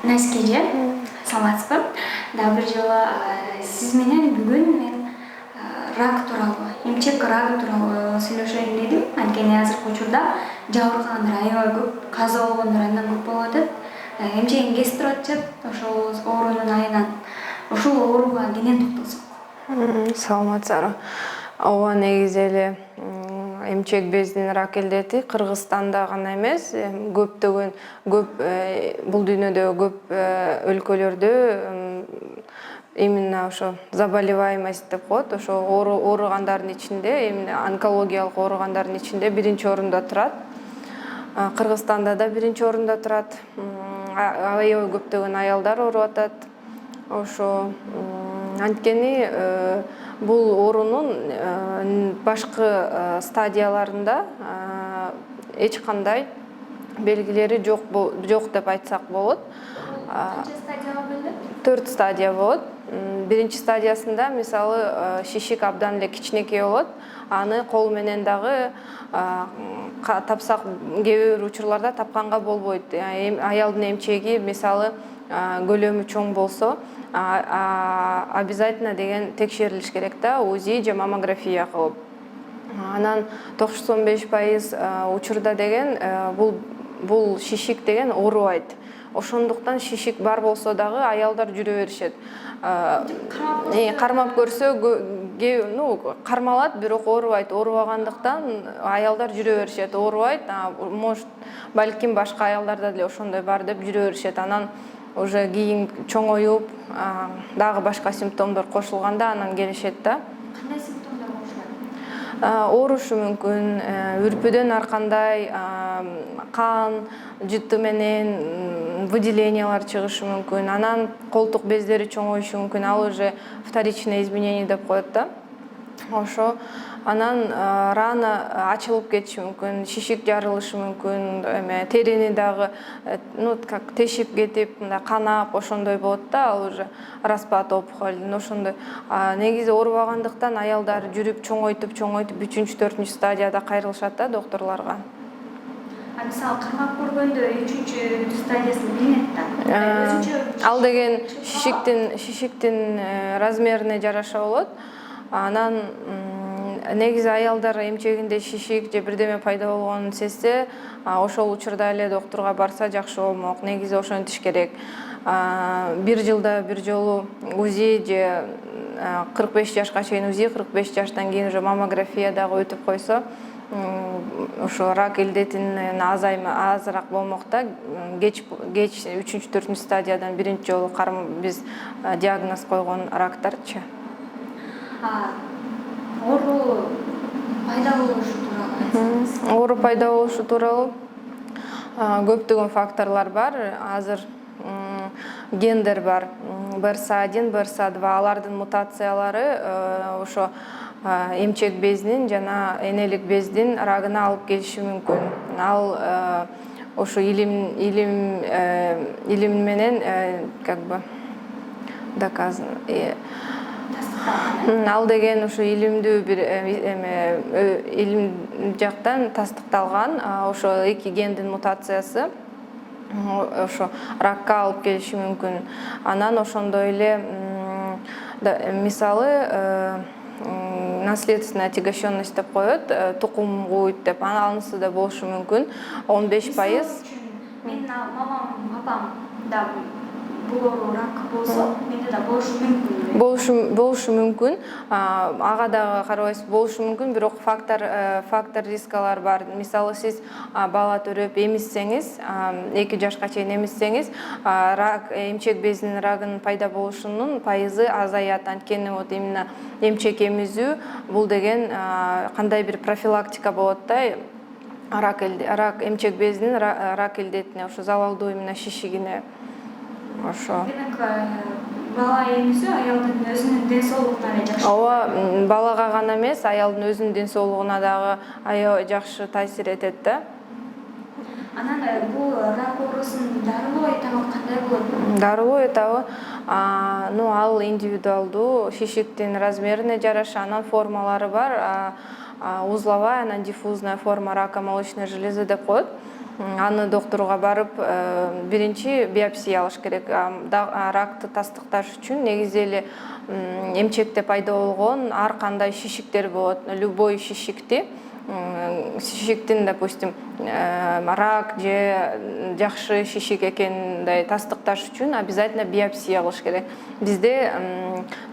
Наскеже, саламатсызбы. Да, бир жолу сиз менен бүгүн мен рак тууралуу, эмчек рагы тууралуу сүйлөшөйүн дедим. Анткени азыркы учурда жабыркагандар аябай көп, каза болгондор андан көп болуп атат. Эмчегин кесип атышат, ошол оорунун айынан. Ушул ооруга кенен токтолсок. Саламатсыздарбы. Ооба, негизи эле эмчек безинин рак илдети Кыргызстанда гана эмес, көптөгөн бул дүйнөдөгү көп өлкөлөрдө именно ошо заболеваемость деп коет, ошо ооругандардын ичинде, именно онкологиялык ооругандардын ичинде биринчи орунда турат. Кыргызстанда да биринчи орунда турат. Аябай көптөгөн аялдар ооруп атат. Ошо анткени бул оорунун башкы стадияларында эч кандай белгилери жок деп айтсак болот. Канча стадияга бөлүнөт? 4 стадия болот. Биринчи стадиясында мисалы шишик абдан эле кичинекей болот. Аны кол менен дагы тапсак кээ бир учурларда тапканга болбойт. Аялдын эмчеги мисалы көлөмү чоң болсо, обязательно деген текшерилиш керек да, УЗИ же маммография кылып. Анан 95% учурда деген бул шишик деген оорубайт. Ошондуктан шишик бар болсо дагы аялдар жүрө беришет. Кармап көрсө, кармалат, бирок оорубайт. Оорубагандыктан аялдар жүрө беришет, оорубайт. Может, балким башка аялдарда деле ошондой бар деп жүрө беришет. Анан уже кийин чоңоюп, дагы башка симптомдор кошулганда анан келишет да. Кандай симптомдор кошулат? Оорушу мүмкүн, үрпүдөн ар кандай кан, жыты менен выделениялар чыгышы мүмкүн. Анан колтук бездери чоңоюшу мүмкүн. Ал уже вторичное изменение деп коет да. Ошо анан рана ачылып кетиши мүмкүн, шишик жарылышы мүмкүн, терини дагы как тешип кетип, канап, ошондой болот да, ал уже распад опухоль, ошондой. Негизи оорубагандыктан аялдар жүрүп чоңойтуп 3-4 стадияда кайрылышат да докторлорго. Мисалы кармап көргөндө 3-4 стадиясын билинет да. Ал деген шишиктин размерине жараша болот. Анан негизи аялдар эмчегинде шишик же бирдеме пайда болгонун сезсе, ошол учурда эле докторго барса жакшы болмок. Негизи ошентиш керек. Бир жылда бир жолу УЗИ же 45 жашка чейин УЗИ, 45 жаштан кийин уже маммография дагы өтүп койсо, ошо рак илдетинин азыраак болмок да. Кеч 3-4 стадиядан биринчи жолу биз диагноз койгон рактарчы. Оору пайда болушу тууралуу айтсаңыз. Оору пайда болушу тууралуу көптөгөн факторлор бар. Азыр гендер бар. БРСА1, БРСА2, алардын мутациялары ошо эмчек безинин жана энелик бездин рагына алып келиши мүмкүн. Ал ошо илим менен как бы доказано. Ал деген ошо илимдүү бир илим жактан тастыкталган, ошо 2 гендин мутациясы ошо ракка алып келиши мүмкүн. Анан ошондой эле мисалы наследственная отягощенность деп коет, тукум куйт деп, анысы да болушу мүмкүн. 15%. Менин мамам, папам да бул оору рак болсо, менде да болушу мүмкүн. Болушу мүмкүн. Ага дагы карабайсыз, болушу мүмкүн, бирок фактор рискалар бар. Мисалы сиз бала төрөп эмизсеңиз, 2 жашка чейин эмизсеңиз, рак, эмчек безинин рагынын пайда болушунун пайызы азаят. Анткени вот именно эмчек эмизүү бул деген кандай бир профилактика болот да. Рак эмчек безинин рак илдетине, ошо залалдуу именно шишигине. Ошо. Демек, бала эмизүү аялдын өзүнүн ден соолугуна эле жакшы. Ооба, балага гана эмес, аялдын өзүнүн ден соолугуна дагы аябай жакшы таасир этет да. Анан бул рак оорусунун дарылоо этабы кандай болот? Дарылоо этабы ал индивидуалдуу, шишиктин размерине жараша, анан формалары бар. узловая, анан диффузная форма рака молочной железы деп коет. Аны доктурга барып биринчи биопсия алыш керек. Ракты тастыкташ үчүн негизи эле эмчекте пайда болгон ар кандай шишиктер болот. Любой шишикти шишиктин, допустим, рак же жакшы шишик экенин тастыкташ үчүн обязательно биопсия алыш керек. Бизде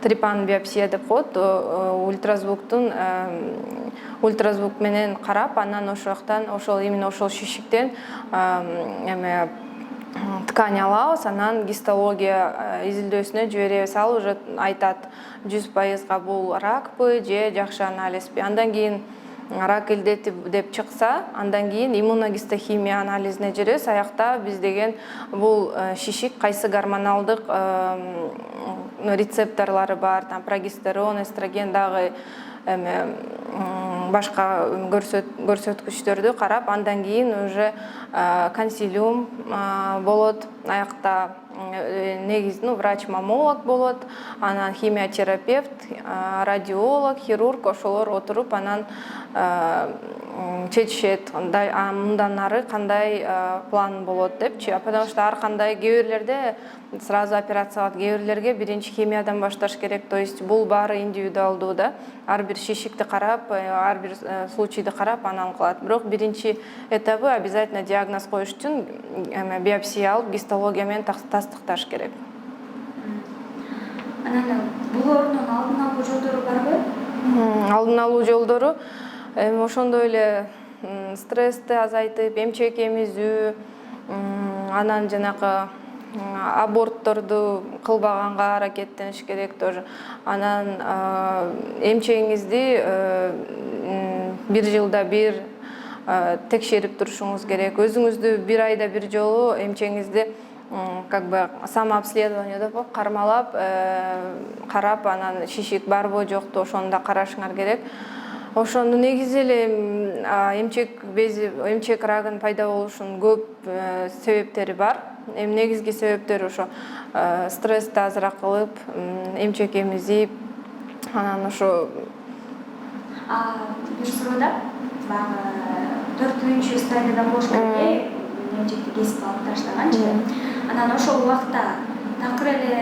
трипан биопсия деп коет. Ультразвук менен карап, анан именно ошол шишиктен ткань алабыз, анан гистология изилдөөсүнө жиберебиз. Ал уже айтат 100% бул ракпы же жакшы анализби. Андан кийин рак илдети деп чыкса, андан кийин иммуногистохимия анализине жиберебиз. Аякта биз деген бул шишик кайсы гормоналдык рецепторлары бар, там прогестерон, эстроген дагы башка көрсөткүчтөрдү карап, андан кийин уже консилиум болот. Аякта негизи врач-маммолог болот, анан химиотерапевт, радиолог, хирург, ошолор отуруп анан чечишет, мындан ары кандай план болот депчи. Потому что ар кандай кээ бирлерде сразу операция кылат, кээ бирлерге биринчи химиядан башташ керек. То есть бул баары индивидуалдуу да. Ар бир шишикти карап, ар бир случайды карап анан кылат. Бирок биринчи этабы обязательно диагноз коюш үчүн биопсия алып, гистология менен тастыкташ керек. Анан булордун алдын алуу жолдору барбы? Алдын алуу жолдору ошондой эле стрессти азайтып, эмчек эмизүү, анан жанакы абортторду кылбаганга аракеттениш керек тоже. Анан эмчегиңизди бир жылда бир текшерип турушуңуз керек. Өзүңүздү бир айда бир жолу эмчегиңизди как бы самообследование деп кармалап, карап, анан шишик барбы жокпу ошону да карашыңар керек. Ошону негизи эле эмчек рагынын пайда болушунун көп себептери бар. Негизги себептери ошо стрессти азыраак кылып, эмчек эмизип, анан ошо бир суроодо баягы 4-чү стадияда болуш керек, эмчекти кесип алып таштаганчы. Анан ошол убакта такыр эле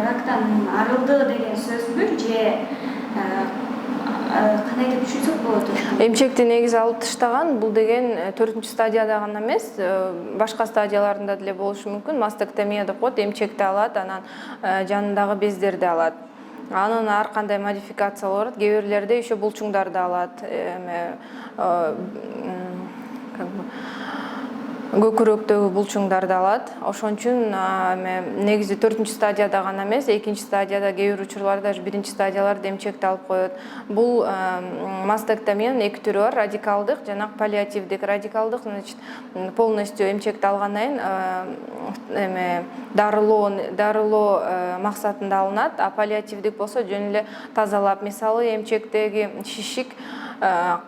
рактан арылды деген сөзбү же кандай деп түшүнсөк болот? Эмчекти негизи алып таштаган, бул деген 4-чү стадияда гана эмес, башка стадияларында деле болушу мүмкүн. Мастектомия деп коет, эмчекти алат, анан жанындагы бездерди алат. Анын ар кандай модификациялары бар. Кээ бирлерде еще булчуңдарды алат, көкүрөктөгү булчуңдарды алат. Ошон үчүн негизи 4-чү стадияда гана эмес, 2-чи стадияда, кээ бир учурларда 1-чи стадияларда эмчекти алып коет. Бул мастектомиянын эки түрү бар: радикалдык жана паллиативдик. Радикалдык, значит, полностью эмчекти алгандан кийин дарылоо максатында алынат, а паллиативдик болсо жөн эле тазалап. Мисалы, эмчектеги шишик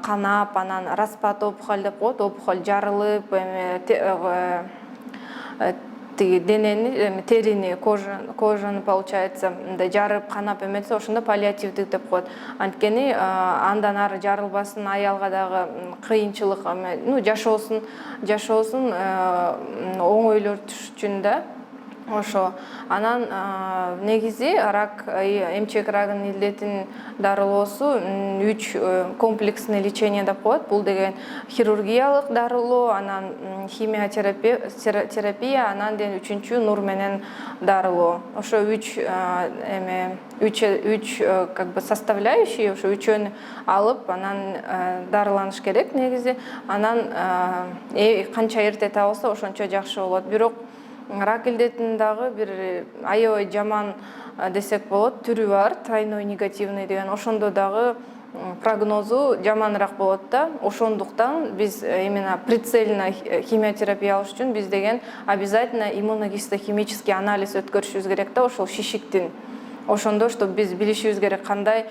канап, анан распад опухоль деп коет, опухоль жарылып, денени, терини, кожаны получается жарып, канап эметсе, ошондо паллиативдик деп коет. Анткени андан ары жарылбасын, аялга дагы кыйынчылык, жашоосун оңойлотуш үчүн да. Ошо. Анан негизи эмчек рагынын илдетин дарылоосу 3 комплексный лечение деп коет. Бул деген хирургиялык дарылоо, анан химиотерапия, анан 3-чү нур менен дарылоо. Ошо 3 как бы составляющие, ошо 3-өн алып, анан дарыланыш керек негизи. Анан канча эрте табылса, ошончо жакшы болот. Бирок рак илдетинин дагы бир аябай жаман десек болот түрү бар, тройной негативный деген. Ошондо дагы прогнозу жаманыраак болот да. Ошондуктан биз именно прицельно химиотерапия алыш үчүн биз деген обязательно иммуногистохимический анализ өткөрүшүбүз керек да, ошол шишиктин. Ошондо что биз билишибиз керек кандай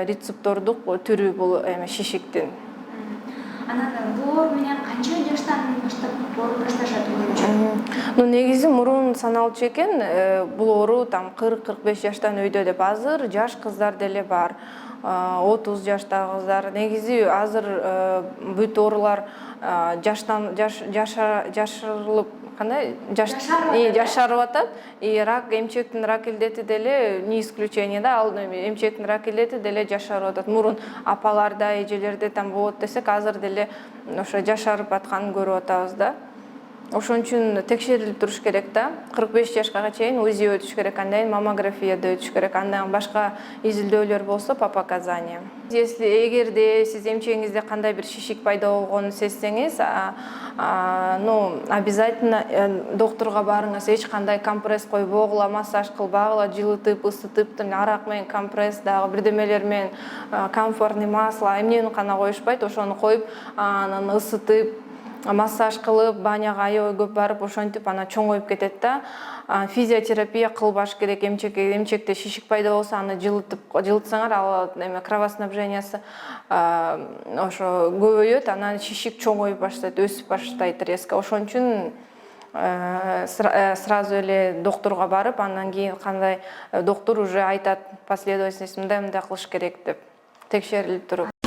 рецептордук түрү бул шишиктин. Анан боор менен канча жаштан баштап ооруп башташат өзүнчө? Негизи мурун саналчу экен, бул оору 40-45 жаштан өйдө деп. Азыр жаш кыздар деле бар. 30 жаштагы кыздар. Негизи азыр бүт оорулар жашырылып кандай жашарып атат. И рак, эмчектин рак илдети деле не исключение да, ал эмчектин рак илдети деле жашарып атат. Мурун апаларда, эжелерде там болот десек, азыр деле ошо жашарып атканын көрүп атабыз да. Ошон үчүн текшерилип туруш керек да. 45 жашка чейин УЗИ өтүш керек, андан кийин маммографияда өтүш керек, андан кийин башка изилдөөлөр болсо по показаниям. Если эгерде сиз эмчегиңизде кандай бир шишик пайда болгонун сезсеңиз, обязательно доктурга барыңыз. Эч кандай компресс койбогула, массаж кылбагыла, жылытып, ысытып, арак менен компресс дагы бирдемелер менен комфортный масло эмнени гана коюшпайт, ошону коюп, анан ысытып, массаж кылып, баняга аябай көп барып, ошентип ана чоңоюп кетет да. Физиотерапия кылбаш керек. Эмчекте шишик пайда болсо, аны жылытсаңар, ал кровоснабжениясы ошо көбөйөт, анан шишик чоңоюп баштайт, өсүп баштайт резко. Ошон үчүн сразу эле доктурга барып, андан кийин кандай доктур уже айтат последовательность мындай кылыш керек деп текшерилип туруп.